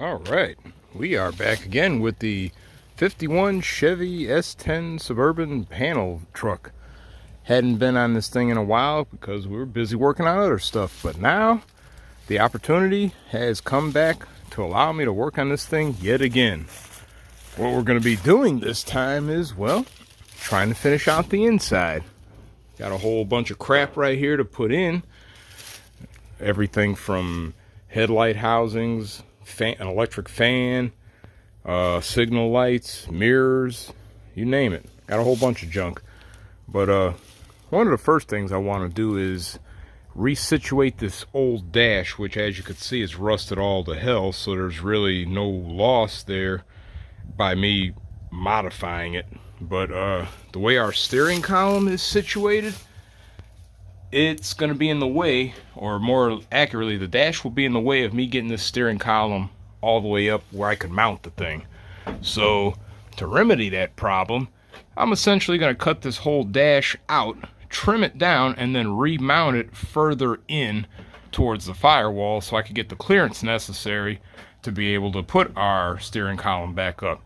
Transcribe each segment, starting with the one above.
All right, we are back again with the 51 Chevy S10 Suburban panel truck. Hadn't been on this thing in a while because we were busy working on other stuff, but now the opportunity has come back to allow me to work on this thing yet again. What we're going to be doing this time is, well, trying to finish out the inside. Got a whole bunch of crap right here to put in. Everything from headlight housings, an electric fan, signal lights, mirrors, you name it. Got a whole bunch of junk. But one of the first things I want to do is resituate this old dash, which as you can see is rusted all to hell, so there's really no loss there by me modifying it. But the way our steering column is situated, it's going to be in the way, or more accurately, the dash will be in the way of me getting this steering column all the way up where I can mount the thing. So to remedy that problem, I'm essentially going to cut this whole dash out, trim it down, and then remount it further in towards the firewall so I can get the clearance necessary to be able to put our steering column back up.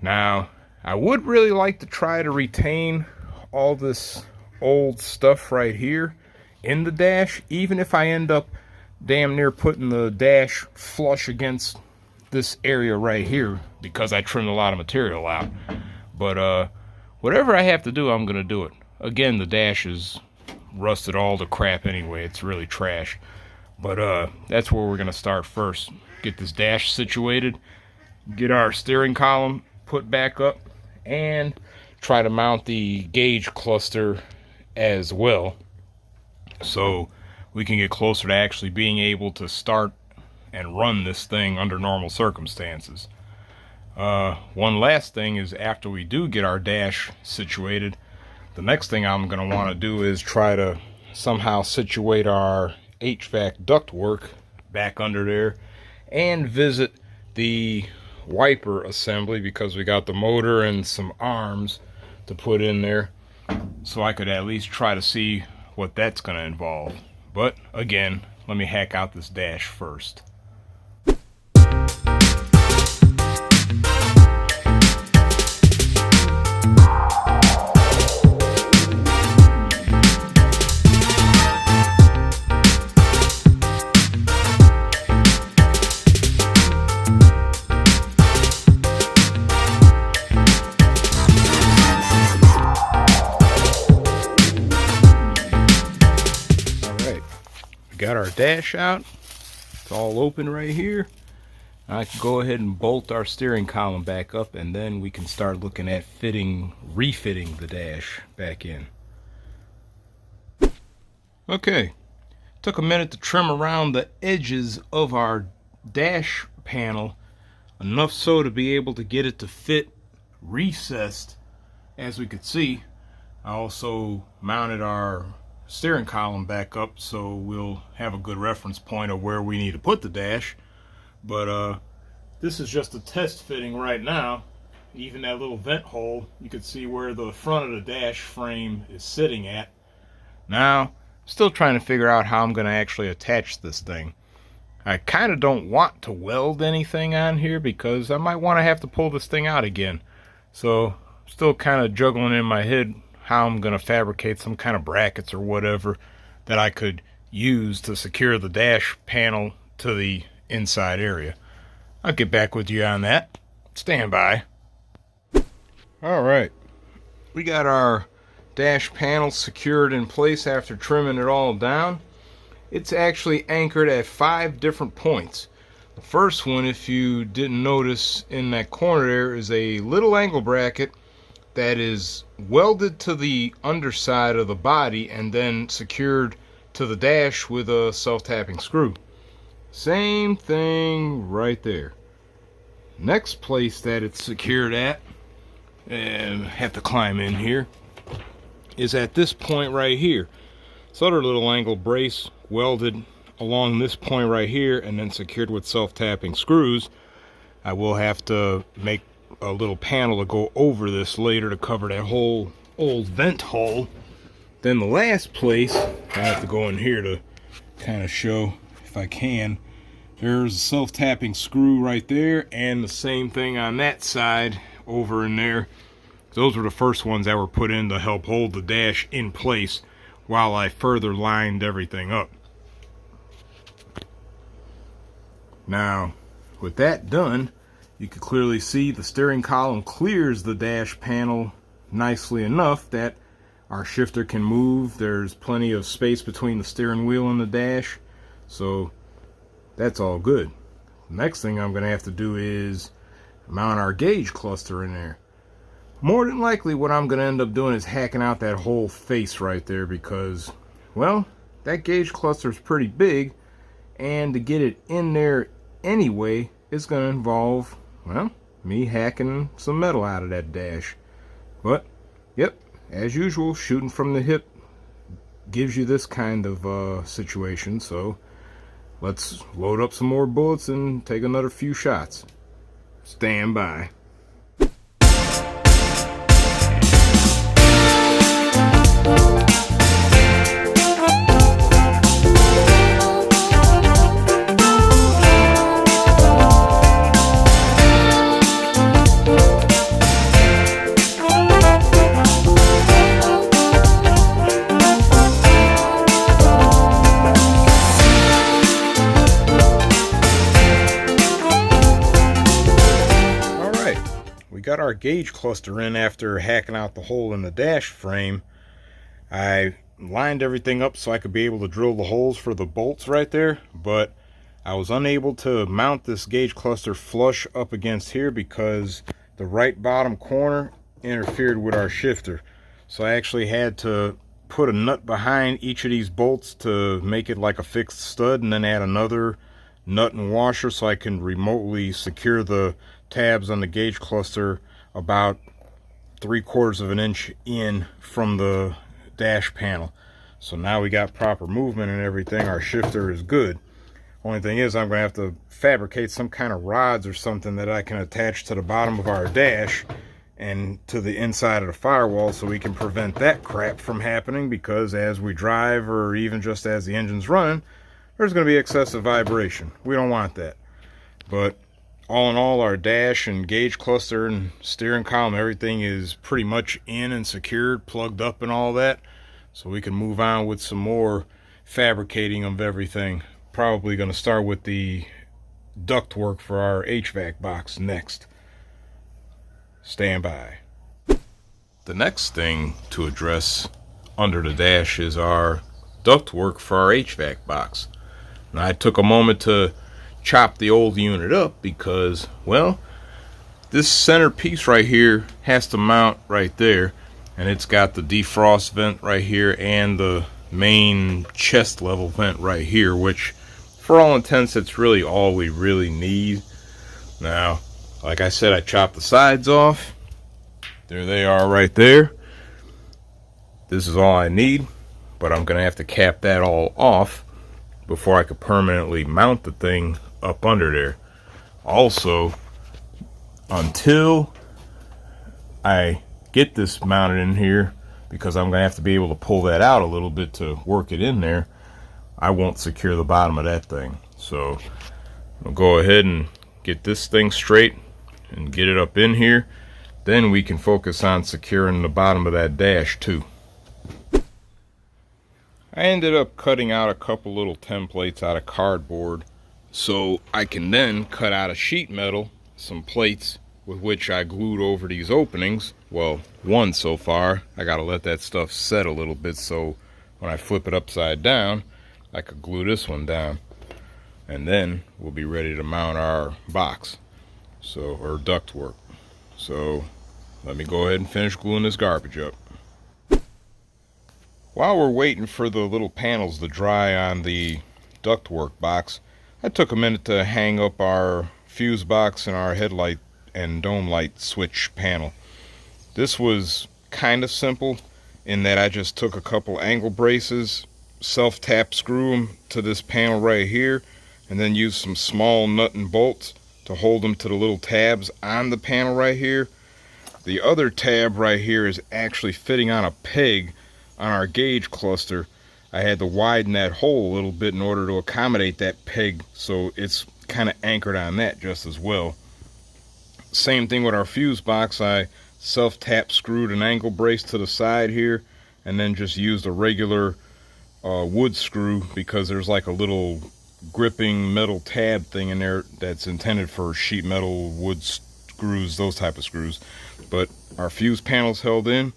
Now, I would really like to try to retain all this old stuff right here in the dash, even if I end up damn near putting the dash flush against this area right here because I trimmed a lot of material out. But whatever I have to do, I'm gonna do it. Again, the dash is rusted all to crap anyway. It's really trash. But that's where we're gonna start first. Get this dash situated, get our steering column put back up, and try to mount the gauge cluster as well, so we can get closer to actually being able to start and run this thing under normal circumstances. One last thing is, after we do get our dash situated, the next thing I'm going to want to do is try to somehow situate our HVAC ductwork back under there and visit the wiper assembly, because we got the motor and some arms to put in there, so I could at least try to see what that's going to involve. But again, let me hack out this dash first. Got our dash out. It's all open right here. I can go ahead and bolt our steering column back up, and then we can start looking at refitting the dash back in. Okay, took a minute to trim around the edges of our dash panel, enough so to be able to get it to fit recessed. As we could see, I also mounted our steering column back up so we'll have a good reference point of where we need to put the dash. But this is just a test fitting right now. Even that little vent hole, you can see where the front of the dash frame is sitting at. Now, still trying to figure out how I'm going to actually attach this thing. I kind of don't want to weld anything on here because I might want to have to pull this thing out again. So still kind of juggling in my head how I'm going to fabricate some kind of brackets or whatever that I could use to secure the dash panel to the inside area. I'll get back with you on that. Stand by. Alright, we got our dash panel secured in place after trimming it all down. It's actually anchored at 5 different points. The first one, if you didn't notice in that corner there, is a little angle bracket that is welded to the underside of the body and then secured to the dash with a self-tapping screw. Same thing right there. Next place that it's secured at, and have to climb in here, is at this point right here. This other little angle brace welded along this point right here and then secured with self-tapping screws. I will have to make a little panel to go over this later to cover that whole old vent hole. Then the last place, I have to go in here to kind of show if I can, There's a self-tapping screw right there, and the same thing on that side over in there. Those were the first ones that were put in to help hold the dash in place while I further lined everything up. Now, with that done, you can clearly see the steering column clears the dash panel nicely enough that our shifter can move. There's plenty of space between the steering wheel and the dash, so that's all good. Next thing I'm going to have to do is mount our gauge cluster in there. More than likely what I'm going to end up doing is hacking out that whole face right there because, well, that gauge cluster is pretty big, and to get it in there anyway, it's going to involve, well, me hacking some metal out of that dash. But, yep, as usual, shooting from the hip gives you this kind of situation, so let's load up some more bullets and take another few shots. Stand by. Got our gauge cluster in after hacking out the hole in the dash frame. I lined everything up so I could be able to drill the holes for the bolts right there, but I was unable to mount this gauge cluster flush up against here because the right bottom corner interfered with our shifter. So I actually had to put a nut behind each of these bolts to make it like a fixed stud, and then add another nut and washer so I can remotely secure the tabs on the gauge cluster about 3/4 of an inch in from the dash panel. So now we got proper movement and everything. Our shifter is good. Only thing is, I'm going to have to fabricate some kind of rods or something that I can attach to the bottom of our dash and to the inside of the firewall so we can prevent that crap from happening, because as we drive or even just as the engine's running, there's going to be excessive vibration. We don't want that. But all in all, our dash and gauge cluster and steering column, everything is pretty much in and secured, plugged up and all that. So we can move on with some more fabricating of everything. Probably going to start with the ductwork for our HVAC box next. Stand by. The next thing to address under the dash is our ductwork for our HVAC box. Now, I took a moment to chop the old unit up because, well, this center piece right here has to mount right there, and it's got the defrost vent right here and the main chest level vent right here, which for all intents it's really all we really need. Now, like I said, I chopped the sides off. There they are right there. This is all I need, but I'm gonna have to cap that all off before I could permanently mount the thing up under there. Also, until I get this mounted in here, because I'm gonna have to be able to pull that out a little bit to work it in there, I won't secure the bottom of that thing. So I'll go ahead and get this thing straight and get it up in here. Then we can focus on securing the bottom of that dash too. I ended up cutting out a couple little templates out of cardboard so I can then cut out a sheet metal, some plates with which I glued over these openings. Well, one so far. I gotta let that stuff set a little bit so when I flip it upside down, I could glue this one down. And then we'll be ready to mount our box, or ductwork. So let me go ahead and finish gluing this garbage up. While we're waiting for the little panels to dry on the ductwork box, I took a minute to hang up our fuse box and our headlight and dome light switch panel. This was kind of simple in that I just took a couple angle braces, self-tap screw them to this panel right here, and then used some small nut and bolts to hold them to the little tabs on the panel right here. The other tab right here is actually fitting on a peg on our gauge cluster. I had to widen that hole a little bit in order to accommodate that peg, so it's kind of anchored on that just as well. Same thing with our fuse box. I self-tap screwed an angle brace to the side here, and then just used a regular wood screw, because there's like a little gripping metal tab thing in there that's intended for sheet metal, wood screws, those type of screws. But our fuse panel's held in.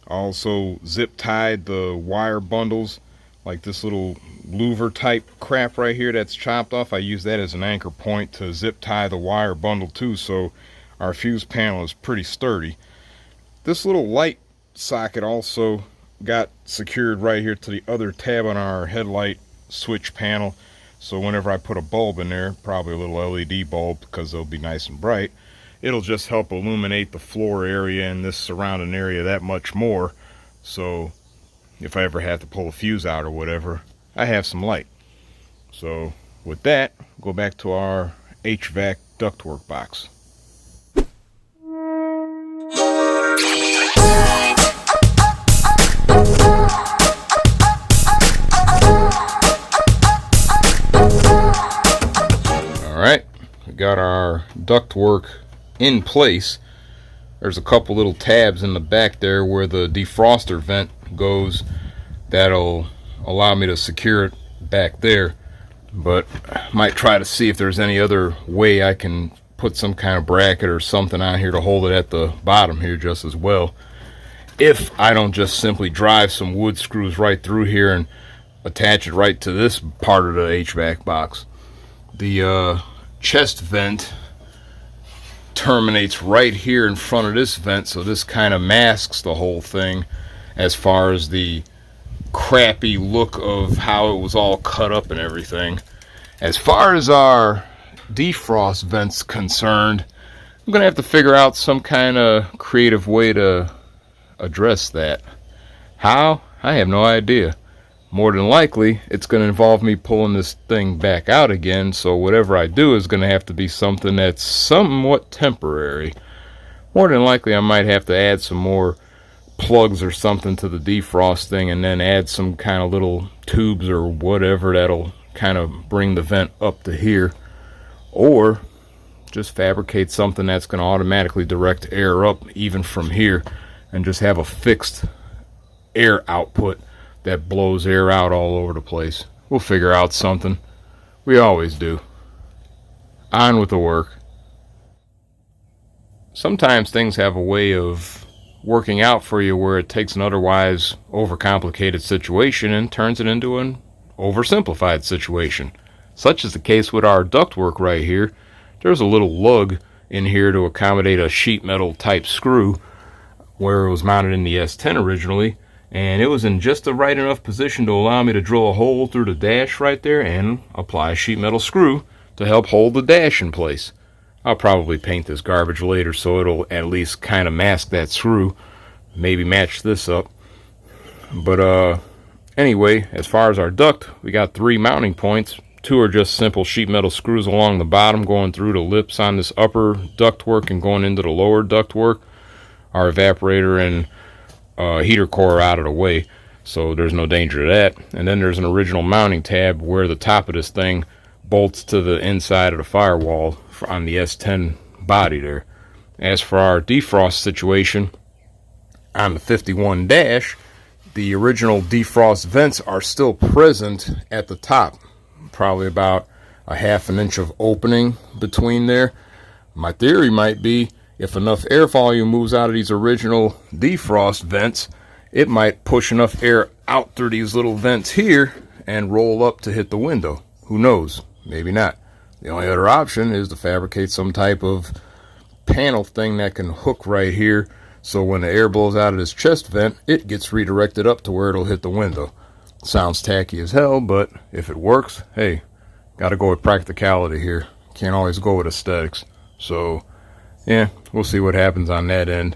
Also zip tied the wire bundles, like this little louver type crap right here that's chopped off. I use that as an anchor point to zip tie the wire bundle too, so our fuse panel is pretty sturdy. This little light socket also got secured right here to the other tab on our headlight switch panel, so whenever I put a bulb in there, probably a little LED bulb because it'll be nice and bright, it'll just help illuminate the floor area and this surrounding area that much more. So if I ever have to pull a fuse out or whatever, I have some light. So with that, go back to our HVAC ductwork box. Alright, we got our ductwork in place. There's a couple little tabs in the back there where the defroster vent goes that'll allow me to secure it back there, but I might try to see if there's any other way I can put some kind of bracket or something on here to hold it at the bottom here just as well, if I don't just simply drive some wood screws right through here and attach it right to this part of the HVAC box. The chest vent terminates right here in front of this vent, so this kind of masks the whole thing as far as the crappy look of how it was all cut up and everything. As far as our defrost vent's concerned, I'm gonna have to figure out some kind of creative way to address that. How? I have no idea. More than likely it's going to involve me pulling this thing back out again, so whatever I do is going to have to be something that's somewhat temporary. More than likely I might have to add some more plugs or something to the defrost thing, and then add some kind of little tubes or whatever that'll kind of bring the vent up to here, or just fabricate something that's going to automatically direct air up even from here, and just have a fixed air output that blows air out all over the place. We'll figure out something. We always do. On with the work. Sometimes things have a way of working out for you where it takes an otherwise overcomplicated situation and turns it into an oversimplified situation. Such is the case with our ductwork right here. There's a little lug in here to accommodate a sheet metal type screw where it was mounted in the S10 originally, and it was in just the right enough position to allow me to drill a hole through the dash right there and apply a sheet metal screw to help hold the dash in place. I'll probably paint this garbage later so it'll at least kind of mask that screw, maybe match this up. But anyway, as far as our duct, we got 3 mounting points. 2 are just simple sheet metal screws along the bottom going through the lips on this upper ductwork and going into the lower ductwork. Our evaporator and heater core out of the way, so there's no danger of that. And then there's an original mounting tab where the top of this thing bolts to the inside of the firewall on the S10 body there. As for our defrost situation on the 51 dash, the original defrost vents are still present at the top, probably about a ½ inch of opening between there. My theory might be, if enough air volume moves out of these original defrost vents, it might push enough air out through these little vents here and roll up to hit the window. Who knows? Maybe not. The only other option is to fabricate some type of panel thing that can hook right here, so when the air blows out of this chest vent, it gets redirected up to where it'll hit the window. Sounds tacky as hell, but if it works, hey, gotta go with practicality here. Can't always go with aesthetics. So yeah, we'll see what happens on that end.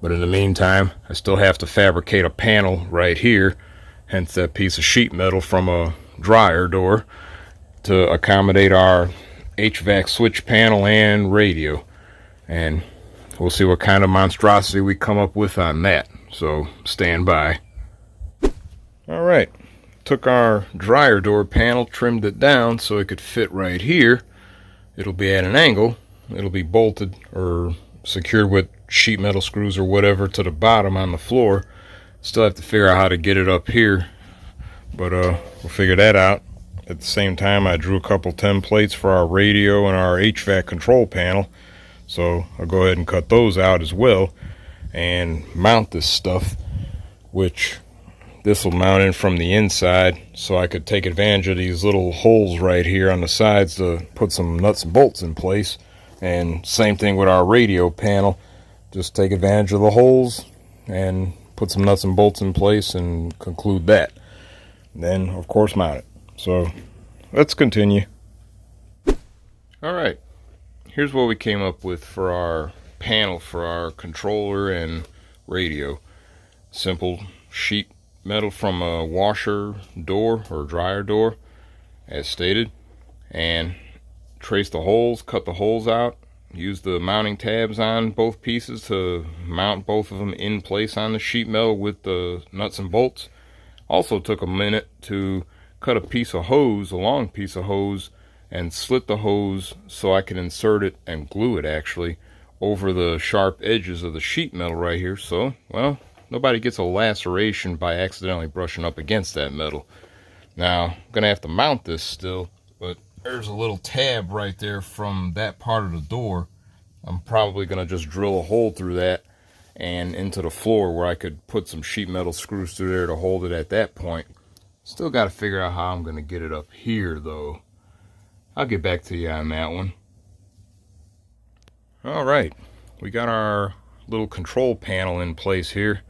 But in the meantime, I still have to fabricate a panel right here, hence that piece of sheet metal from a dryer door, to accommodate our HVAC switch panel and radio. And we'll see what kind of monstrosity we come up with on that. So stand by. Alright, took our dryer door panel, trimmed it down so it could fit right here, it'll be at an angle. It'll be bolted or secured with sheet metal screws or whatever to the bottom on the floor. Still have to figure out how to get it up here, but we'll figure that out. At the same time, I drew a couple templates for our radio and our HVAC control panel, so I'll go ahead and cut those out as well and mount this stuff, which this will mount in from the inside, so I could take advantage of these little holes right here on the sides to put some nuts and bolts in place. And same thing with our radio panel, just take advantage of the holes and put some nuts and bolts in place and conclude that. Then of course mount it. So let's continue. Alright, here's what we came up with for our panel for our controller and radio. Simple sheet metal from a washer door or dryer door as stated, and trace the holes, cut the holes out, use the mounting tabs on both pieces to mount both of them in place on the sheet metal with the nuts and bolts. Also took a minute to cut a piece of hose, a long piece of hose, and slit the hose so I could insert it and glue it actually over the sharp edges of the sheet metal right here, so well, nobody gets a laceration by accidentally brushing up against that metal. Now, I'm gonna have to mount this still, but there's a little tab right there from that part of the door. I'm probably gonna just drill a hole through that and into the floor where I could put some sheet metal screws through there to hold it at that point. Still got to figure out how I'm gonna get it up here though. I'll get back to you on that one. Alright, we got our little control panel in place here.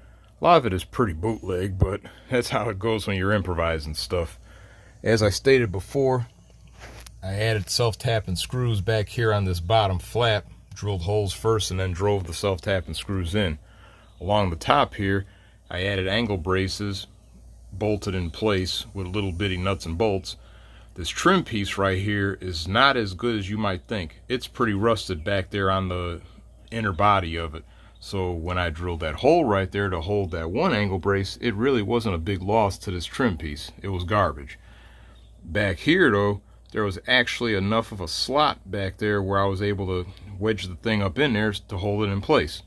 A lot of it is pretty bootleg, but that's how it goes when you're improvising stuff. As I stated before, I added self-tapping screws back here on this bottom flap, drilled holes first and then drove the self-tapping screws in. Along the top here, I added angle braces bolted in place with little bitty nuts and bolts. This trim piece right here is not as good as you might think. It's pretty rusted back there on the inner body of it. So when I drilled that hole right there to hold that one angle brace, it really wasn't a big loss to this trim piece. It was garbage. Back here though, there was actually enough of a slot back there where I was able to wedge the thing up in there to hold it in place.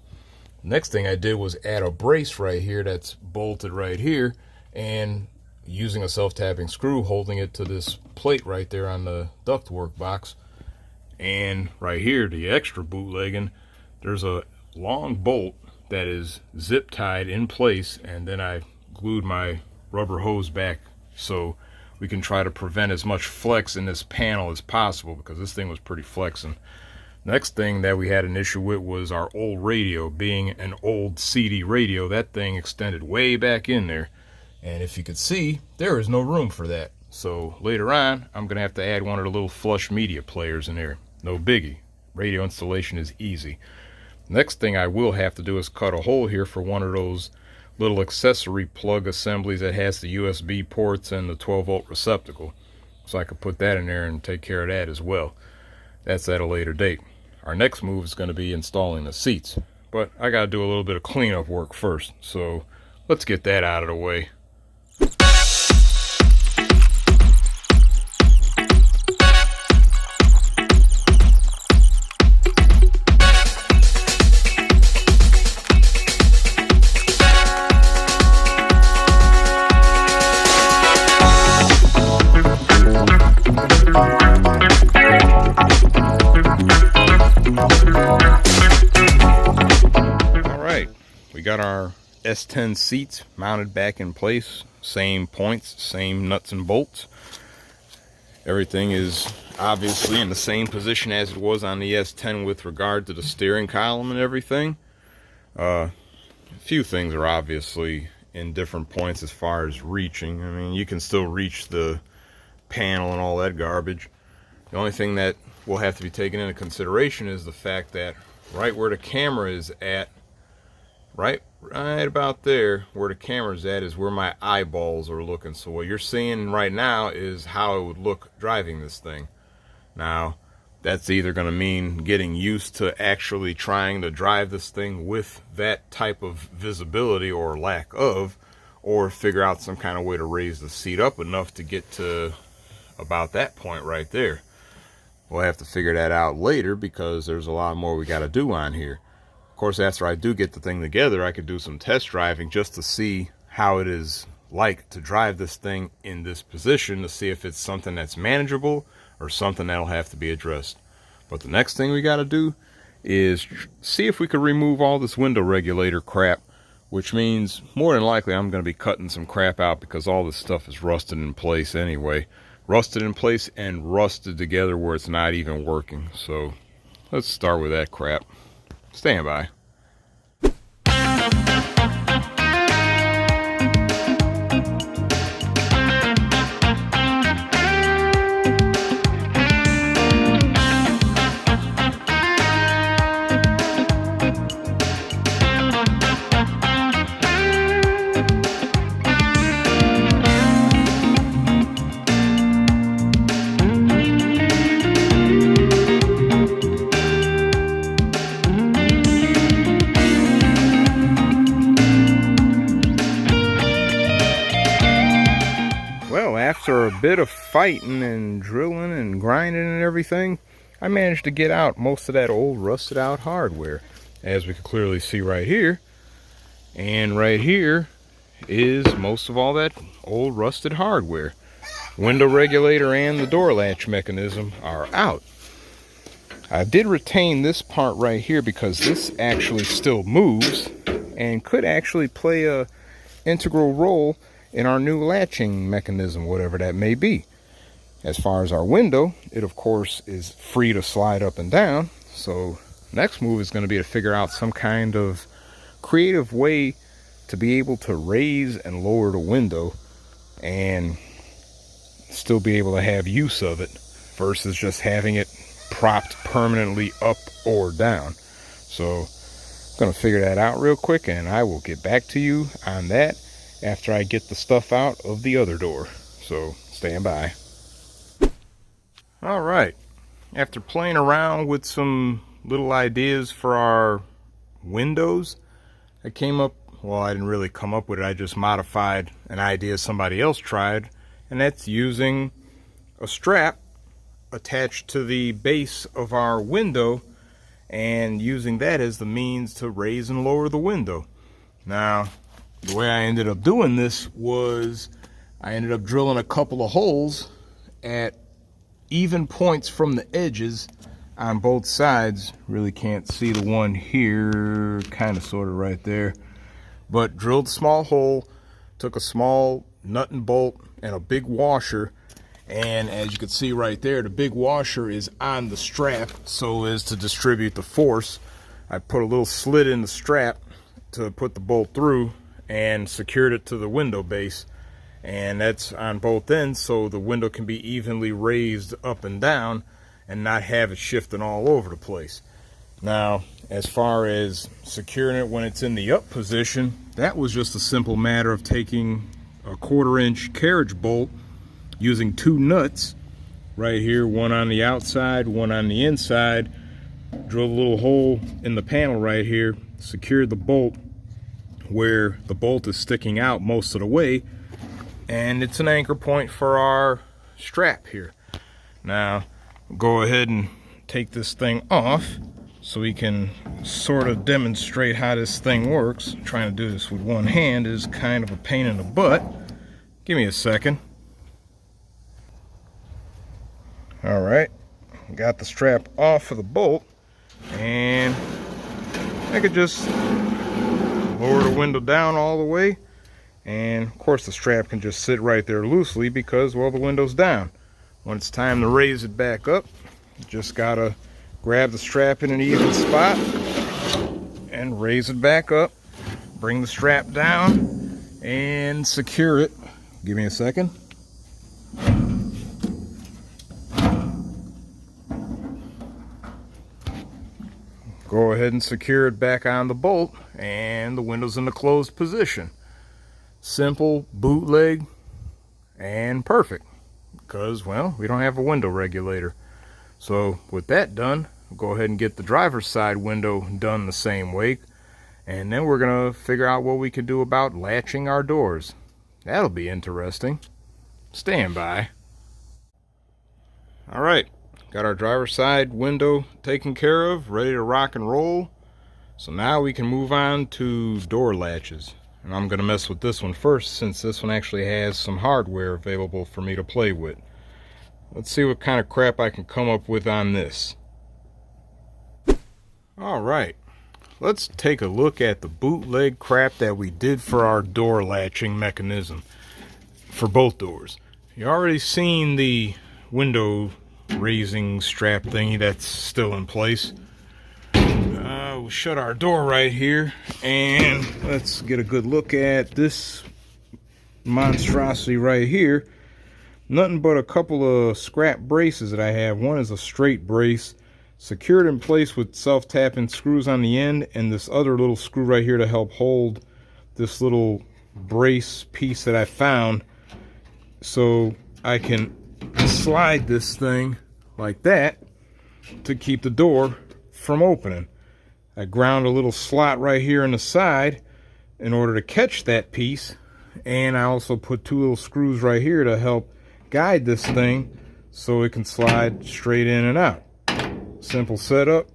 Next thing I did was add a brace right here that's bolted right here, and using a self-tapping screw holding it to this plate right there on the ductwork box. And right here, the extra bootlegging, there's a long bolt that is zip tied in place, and then I glued my rubber hose back so we can try to prevent as much flex in this panel as possible, because this thing was pretty flexing. Next thing that we had an issue with was our old radio. Being an old CD radio, that thing extended way back in there, and if you could see, there is no room for that. So later on, I'm gonna have to add one of the little flush media players in there. No biggie. Radio installation is easy. Next thing I will have to do is cut a hole here for one of those little accessory plug assemblies that has the USB ports and the 12-volt receptacle, so I could put that in there and take care of that as well. That's at a later date. Our next move is going to be installing the seats, but I got to do a little bit of cleanup work first, so let's get that out of the way. We got our S10 seats mounted back in place, same points, same nuts and bolts. Everything is obviously in the same position as it was on the S10 with regard to the steering column and everything. A few things are obviously in different points as far as reaching. I mean, you can still reach the panel and all that garbage. The only thing that will have to be taken into consideration is the fact that right where the camera is at, right about there where the camera's at, is where my eyeballs are looking. So what you're seeing right now is how it would look driving this thing. Now, that's either going to mean getting used to actually trying to drive this thing with that type of visibility or lack of, or figure out some kind of way to raise the seat up enough to get to about that point right there. We'll have to figure that out later because there's a lot more we got to do on here. Of course, after I do get the thing together, I could do some test driving just to see how it is like to drive this thing in this position, to see if it's something that's manageable or something that'll have to be addressed. But the next thing we got to do is see if we could remove all this window regulator crap, which means more than likely I'm going to be cutting some crap out because all this stuff is rusted in place anyway. Rusted in place and rusted together where it's not even working. So let's start with that crap. Stand by. After a bit of fighting and drilling and grinding and everything, I managed to get out most of that old rusted out hardware, as we can clearly see right here. And right here is most of all that old rusted hardware. Window regulator and the door latch mechanism are out. I did retain this part right here because this actually still moves and could actually play a integral role in our new latching mechanism, whatever that may be. As far as our window, it of course is free to slide up and down. So next move is going to be to figure out some kind of creative way to be able to raise and lower the window and still be able to have use of it versus just having it propped permanently up or down. So I'm going to figure that out real quick, and I will get back to you on that after I get the stuff out of the other door. So stand by. All right, after playing around with some little ideas for our windows, I came up, well, I didn't really come up with it, I just modified an idea somebody else tried, and that's using a strap attached to the base of our window and using that as the means to raise and lower the window. Now, the way I ended up doing this was I ended up drilling a couple of holes at even points from the edges on both sides. Really can't see the one here, kind of sort of right there, but drilled a small hole, took a small nut and bolt and a big washer, and as you can see right there, the big washer is on the strap so as to distribute the force. I put a little slit in the strap to put the bolt through and secured it to the window base, and that's on both ends so the window can be evenly raised up and down and not have it shifting all over the place. Now, as far as securing it when it's in the up position, that was just a simple matter of taking a 1/4-inch carriage bolt using 2 nuts right here, one on the outside, one on the inside, drilled a little hole in the panel right here, secured the bolt where the bolt is sticking out most of the way, and it's an anchor point for our strap here. Now go ahead and take this thing off so we can sort of demonstrate how this thing works. Trying to do this with one hand is kind of a pain in the butt. Give me a second. All right, got the strap off of the bolt, and I could just lower the window down all the way, and of course the strap can just sit right there loosely because, well, the window's down. When it's time to raise it back up, you just gotta grab the strap in an even spot and raise it back up, bring the strap down and secure it. Give me a second. Go ahead and secure it back on the bolt, and the window's in the closed position. Simple, bootleg, and perfect. Because, well, we don't have a window regulator. So with that done, we'll go ahead and get the driver's side window done the same way. And then we're going to figure out what we can do about latching our doors. That'll be interesting. Stand by. Alright, got our driver's side window taken care of, ready to rock and roll. So now we can move on to door latches. And I'm going to mess with this one first, since this one actually has some hardware available for me to play with. Let's see what kind of crap I can come up with on this. Alright, let's take a look at the bootleg crap that we did for our door latching mechanism for both doors. You already seen the window raising strap thingy that's still in place. We'll shut our door right here, and let's get a good look at this monstrosity right here. Nothing but a couple of scrap braces that I have. One is a straight brace, secured in place with self-tapping screws on the end, and this other little screw right here to help hold this little brace piece that I found, so I can slide this thing like that to keep the door from opening. I ground a little slot right here in the side in order to catch that piece, and I also put two little screws right here to help guide this thing so it can slide straight in and out. Simple setup.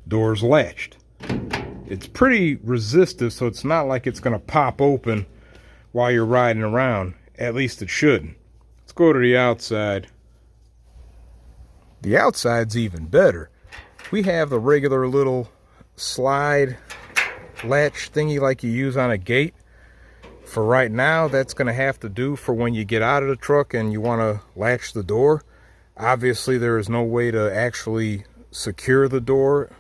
Door's latched. It's pretty resistive, so it's not like it's going to pop open while you're riding around. At least it shouldn't. Let's go to the outside. The outside's even better. We have the regular little slide latch thingy like you use on a gate. For right now, that's going to have to do for when you get out of the truck and you want to latch the door. Obviously, there is no way to actually secure the door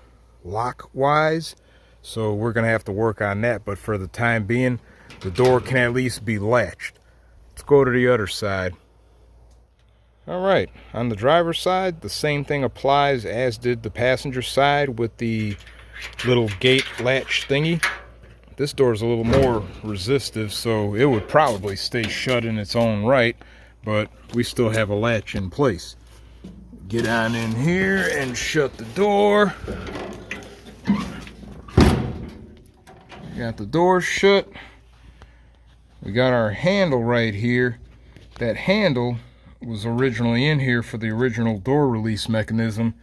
lock-wise, so we're going to have to work on that. But for the time being, the door can at least be latched. Let's go to the other side. Alright, on the driver's side, the same thing applies as did the passenger side with the little gate latch thingy. This door is a little more resistive, so it would probably stay shut in its own right, but we still have a latch in place. Get on in here and shut the door. Got the door shut. We got our handle right here. That handle was originally in here for the original door release mechanism.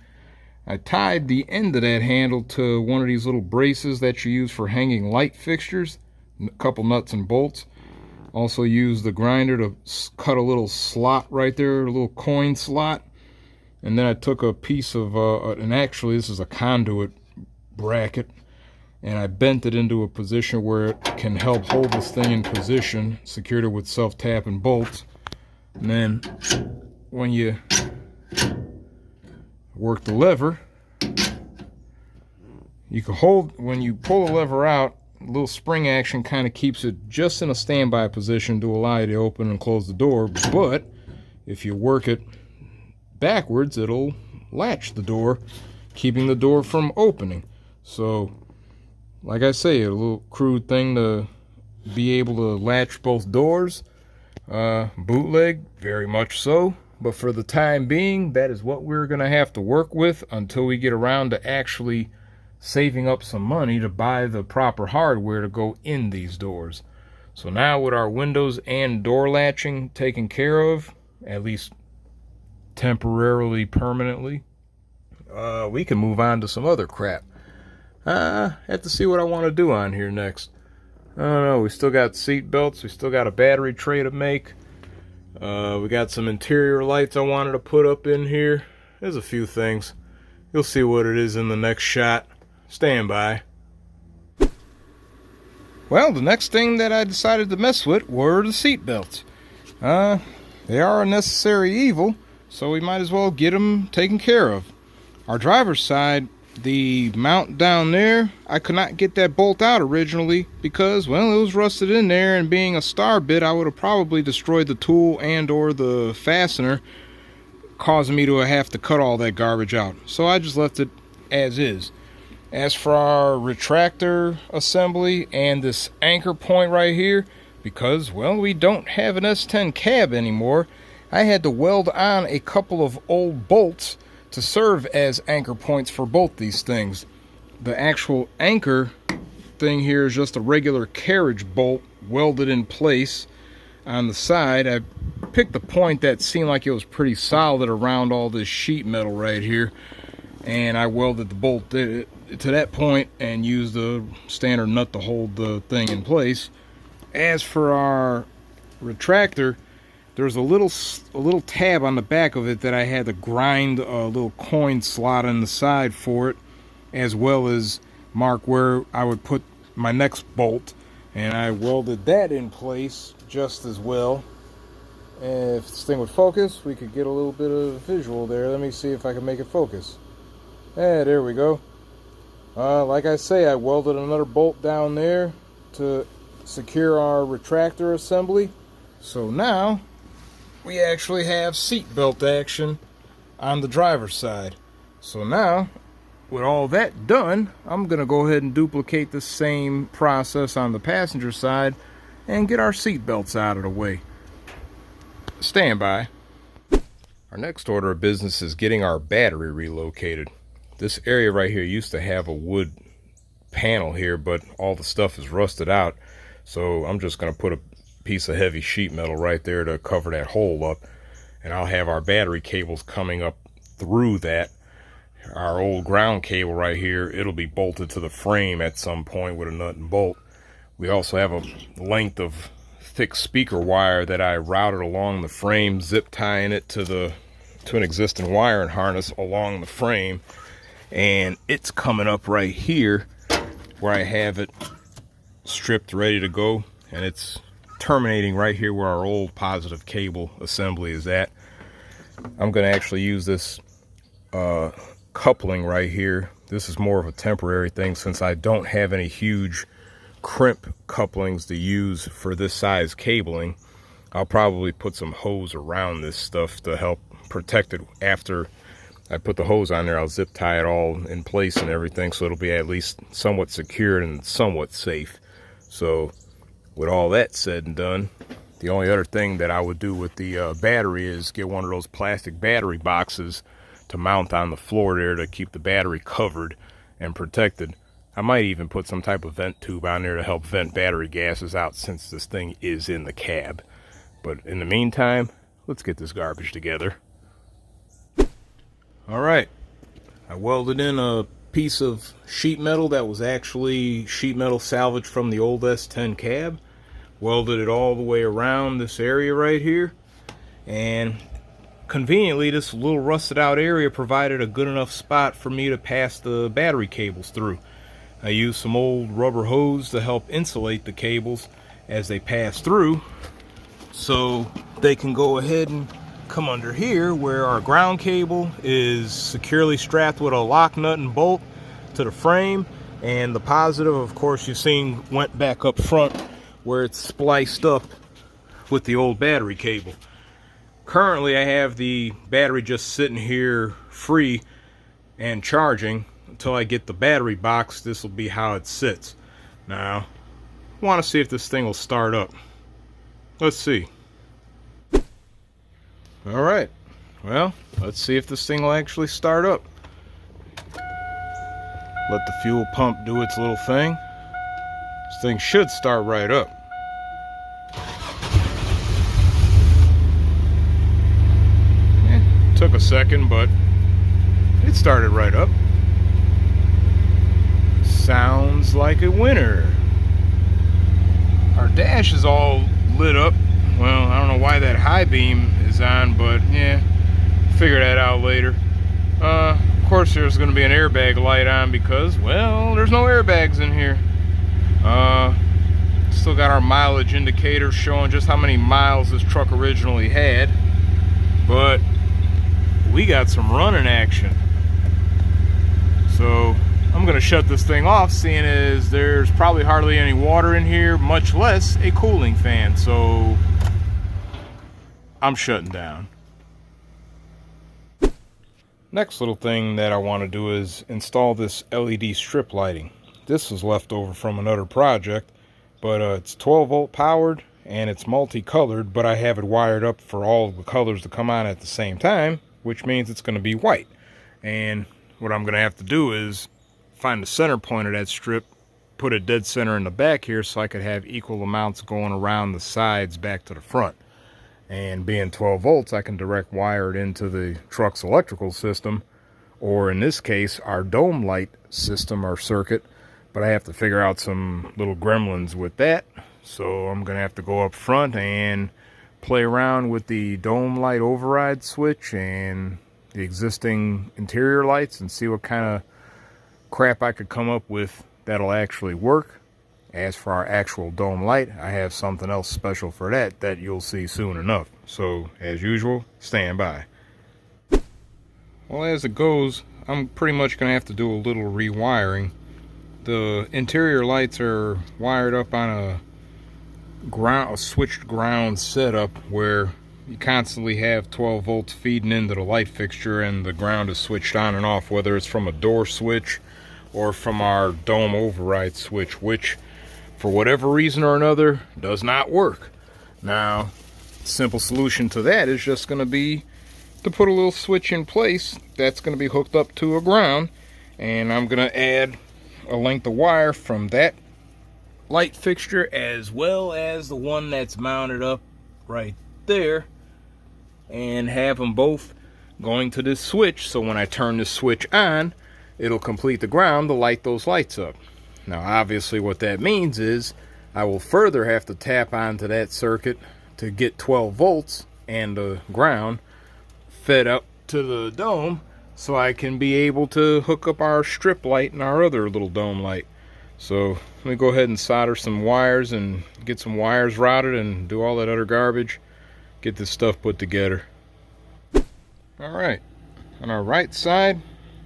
I tied the end of that handle to one of these little braces that you use for hanging light fixtures, a couple nuts and bolts. Also used the grinder to cut a little slot right there, a little coin slot. And then I took a piece of, and actually this is a conduit bracket, and I bent it into a position where it can help hold this thing in position, secured it with self-tapping bolts. And then when you work the lever, you can hold, when you pull the lever out, a little spring action kind of keeps it just in a standby position to allow you to open and close the door. But if you work it backwards, it'll latch the door, keeping the door from opening. So like I say, a little crude thing to be able to latch both doors. Bootleg, very much so. But for the time being, that is what we're going to have to work with until we get around to actually saving up some money to buy the proper hardware to go in these doors. So now with our windows and door latching taken care of, at least temporarily, permanently, we can move on to some other crap. Have to see what I want to do on here next. I don't know, we still got seat belts, we still got a battery tray to make. We got some interior lights I wanted to put up in here. There's a few things. You'll see what it is in the next shot. Stand by. Well, the next thing that I decided to mess with were the seat belts. They are a necessary evil, so we might as well get them taken care of. Our driver's side, the mount down there, I could not get that bolt out originally because, well, it was rusted in there, and being a star bit, I would have probably destroyed the tool and or the fastener, causing me to have to cut all that garbage out. So I just left it as is. As for our retractor assembly and this anchor point right here, because, well, we don't have an S10 cab anymore, I had to weld on a couple of old bolts to serve as anchor points for both these things. The actual anchor thing here is just a regular carriage bolt welded in place on the side. I picked a point that seemed like it was pretty solid around all this sheet metal right here, and I welded the bolt to that point and used a standard nut to hold the thing in place. As for our retractor, there's a little tab on the back of it that I had to grind a little coin slot on the side for it, as well as mark where I would put my next bolt, and I welded that in place just as well. And if this thing would focus, we could get a little bit of visual there. Let me see if I can make it focus. Yeah, there we go. Like I say, I welded another bolt down there to secure our retractor assembly. So now we actually have seat belt action on the driver's side. So now, with all that done, I'm gonna go ahead and duplicate the same process on the passenger side and get our seat belts out of the way. Stand by. Our next order of business is getting our battery relocated. This area right here used to have a wood panel here, but all the stuff is rusted out. So I'm just gonna put a piece of heavy sheet metal right there to cover that hole up, and I'll have our battery cables coming up through that. Our old ground cable right here, it'll be bolted to the frame at some point with a nut and bolt. We also have a length of thick speaker wire that I routed along the frame, zip tying it to an existing wiring harness along the frame, and it's coming up right here where I have it stripped ready to go, and it's terminating right here where our old positive cable assembly is at. I'm going to actually use this coupling right here. This is more of a temporary thing since I don't have any huge crimp couplings to use for this size cabling. I'll probably put some hose around this stuff to help protect it. After I put the hose on there, I'll zip tie it all in place and everything, so it'll be at least somewhat secured and somewhat safe. So with all that said and done, the only other thing that I would do with the battery is get one of those plastic battery boxes to mount on the floor there to keep the battery covered and protected. I might even put some type of vent tube on there to help vent battery gases out since this thing is in the cab. But in the meantime, let's get this garbage together. Alright, I welded in a piece of sheet metal that was actually sheet metal salvaged from the old S10 cab. Welded it all the way around this area right here, and conveniently this little rusted out area provided a good enough spot for me to pass the battery cables through. I used some old rubber hose to help insulate the cables as they pass through, so they can go ahead and come under here where our ground cable is securely strapped with a lock nut and bolt to the frame, and the positive, of course, you've seen went back up front where it's spliced up with the old battery cable. Currently I have the battery just sitting here free and charging. Until I get the battery box, this will be how it sits. Now I want to see if this thing will start up. Let's see. Alright, well, let's see if this thing will actually start up. Let the fuel pump do its little thing. This thing should start right up. Took a second, but it started right up. Sounds like a winner. Our dash is all lit up. Well, I don't know why that high beam is on, but yeah, figure that out later. Of course there's going to be an airbag light on because, well, there's no airbags in here. Still got our mileage indicator showing just how many miles this truck originally had, but we got some running action. So I'm going to shut this thing off, seeing as there's probably hardly any water in here, much less a cooling fan. So I'm shutting down. Next little thing that I want to do is install this LED strip lighting. This was left over from another project, but it's 12 volt powered and it's multicolored, but I have it wired up for all the colors to come on at the same time, which means it's going to be white. And what I'm going to have to do is find the center point of that strip, put it dead center in the back here so I could have equal amounts going around the sides back to the front. And being 12 volts, I can direct wire it into the truck's electrical system, or in this case, our dome light system or circuit. But I have to figure out some little gremlins with that. So I'm going to have to go up front and play around with the dome light override switch and the existing interior lights and see what kind of crap I could come up with that'll actually work. As for our actual dome light, I have something else special for that you'll see soon enough. So as usual, stand by. Well, as it goes, I'm pretty much going to have to do a little rewiring. The interior lights are wired up on a switched ground setup where you constantly have 12 volts feeding into the light fixture, and the ground is switched on and off, whether it's from a door switch or from our dome override switch, which for whatever reason or another does not work. Now, the simple solution to that is just going to be to put a little switch in place that's going to be hooked up to a ground, and I'm going to add a length of wire from that light fixture as well as the one that's mounted up right there, and have them both going to this switch, so when I turn this switch on, it'll complete the ground to light those lights up. Now obviously what that means is I will further have to tap onto that circuit to get 12 volts and the ground fed up to the dome, so I can be able to hook up our strip light and our other little dome light. So let me go ahead and solder some wires and get some wires routed and do all that other garbage, get this stuff put together. Alright, on our right side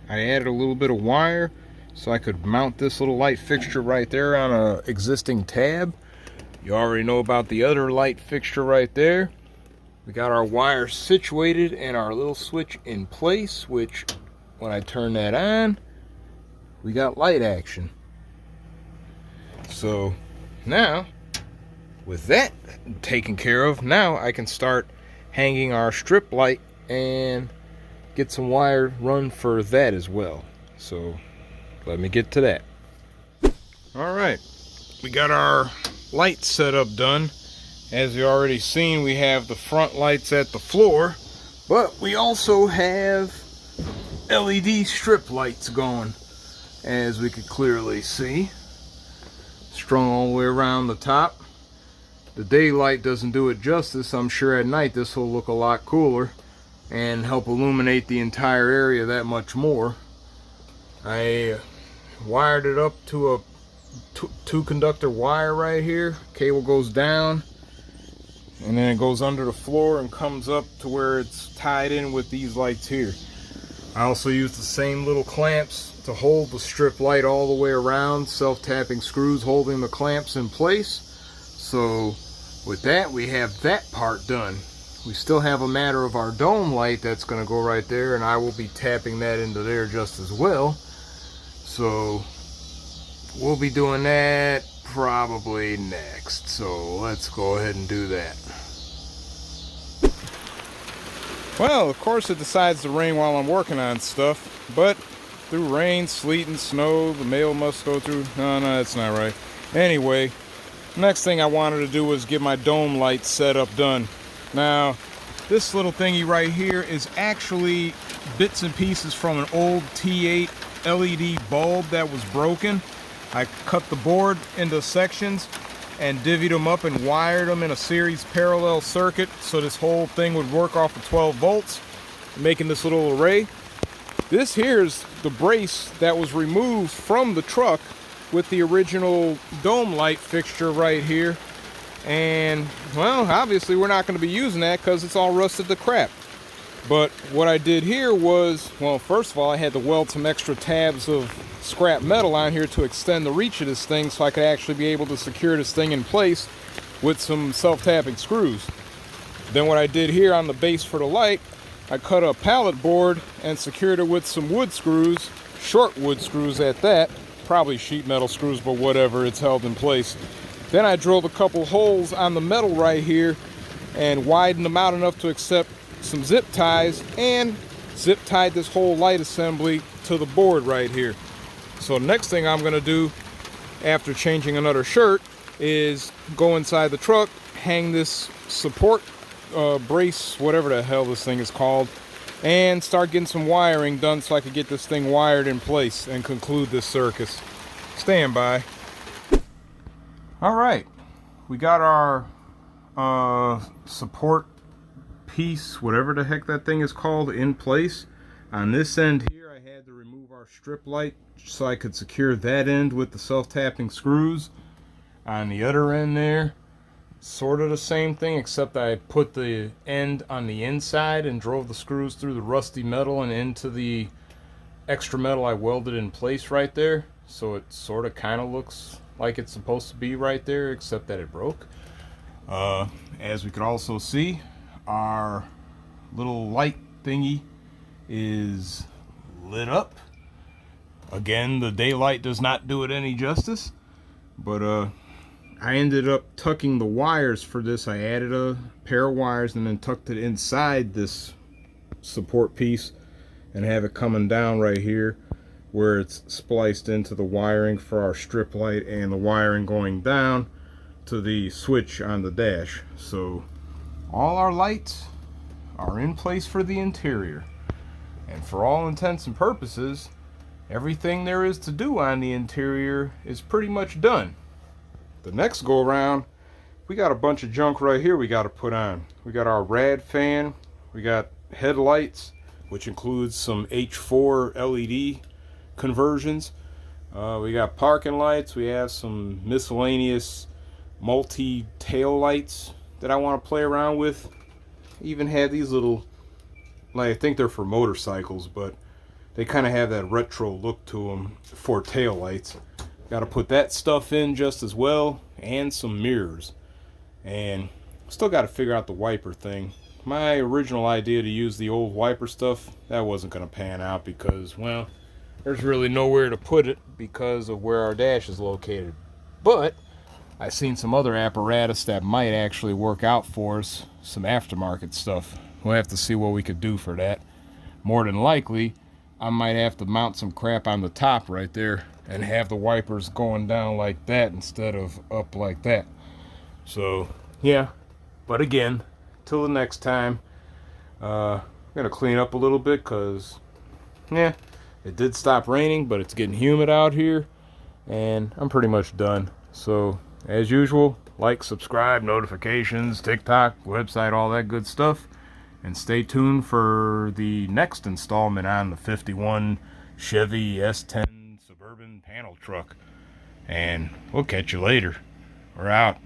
I added a little bit of wire so I could mount this little light fixture right there on a existing tab. You already know about the other light fixture right there. We got our wire situated and our little switch in place, which when I turn that on, we got light action. So now, with that taken care of, now I can start hanging our strip light and get some wire run for that as well. So let me get to that. Alright, we got our light setup done. As you already seen, we have the front lights at the floor, but we also have LED strip lights going, as we could clearly see, strung all the way around the top. The daylight doesn't do it justice. I'm sure at night this will look a lot cooler and help illuminate the entire area that much more. I wired it up to a two conductor wire right here. Cable goes down and then it goes under the floor and comes up to where it's tied in with these lights here. I also use the same little clamps to hold the strip light all the way around, self-tapping screws holding the clamps in place. So with that, we have that part done. We still have a matter of our dome light that's going to go right there, and I will be tapping that into there just as well. So we'll be doing that probably next. So let's go ahead and do that. Well, of course it decides to rain while I'm working on stuff, but through rain, sleet, and snow, the mail must go through. No, that's not right. Anyway, next thing I wanted to do was get my dome light setup done. Now, this little thingy right here is actually bits and pieces from an old T8 LED bulb that was broken. I cut the board into sections and divvied them up and wired them in a series parallel circuit so this whole thing would work off of 12 volts, making this little array. This here is the brace that was removed from the truck with the original dome light fixture right here. And, well, obviously we're not going to be using that because it's all rusted to crap. But what I did here was, well, first of all, I had to weld some extra tabs of scrap metal on here to extend the reach of this thing so I could actually be able to secure this thing in place with some self-tapping screws. Then what I did here on the base for the light, I cut a pallet board and secured it with some wood screws, short wood screws at that, probably sheet metal screws, but whatever, it's held in place. Then I drilled a couple holes on the metal right here and widened them out enough to accept some zip ties, and zip tied this whole light assembly to the board right here. So next thing I'm going to do after changing another shirt is go inside the truck, hang this support brace, whatever the hell this thing is called, and start getting some wiring done so I could get this thing wired in place and conclude this circus. Stand by. Alright, we got our support piece, whatever the heck that thing is called, in place. On this end here, I had to remove our strip light so I could secure that end with the self-tapping screws. On the other end there, sort of the same thing, except I put the end on the inside and drove the screws through the rusty metal and into the extra metal I welded in place right there. So it sort of kind of looks like it's supposed to be right there, except that it broke. As we could also see, our little light thingy is lit up. Again, the daylight does not do it any justice, but I ended up tucking the wires for this. I added a pair of wires and then tucked it inside this support piece and have it coming down right here where it's spliced into the wiring for our strip light and the wiring going down to the switch on the dash. So all our lights are in place for the interior, and for all intents and purposes, everything there is to do on the interior is pretty much done. The next go around, we got a bunch of junk right here we got to put on. We got our rad fan, we got headlights, which includes some H4 LED conversions. We got parking lights, we have some miscellaneous multi-tail lights that I want to play around with. Even had these little, like, I think they're for motorcycles, but they kind of have that retro look to them for tail lights. Got to put that stuff in just as well, and some mirrors. And still got to figure out the wiper thing. My original idea to use the old wiper stuff, that wasn't going to pan out because, well, there's really nowhere to put it because of where our dash is located. But I've seen some other apparatus that might actually work out for us, some aftermarket stuff. We'll have to see what we could do for that. More than likely, I might have to mount some crap on the top right there and have the wipers going down like that instead of up like that. So, yeah. But again, till the next time, I'm going to clean up a little bit because, yeah, it did stop raining, but it's getting humid out here, and I'm pretty much done. So, as usual, like, subscribe, notifications, TikTok, website, all that good stuff. And stay tuned for the next installment on the 51 Chevy S10 Suburban panel truck. And we'll catch you later. We're out.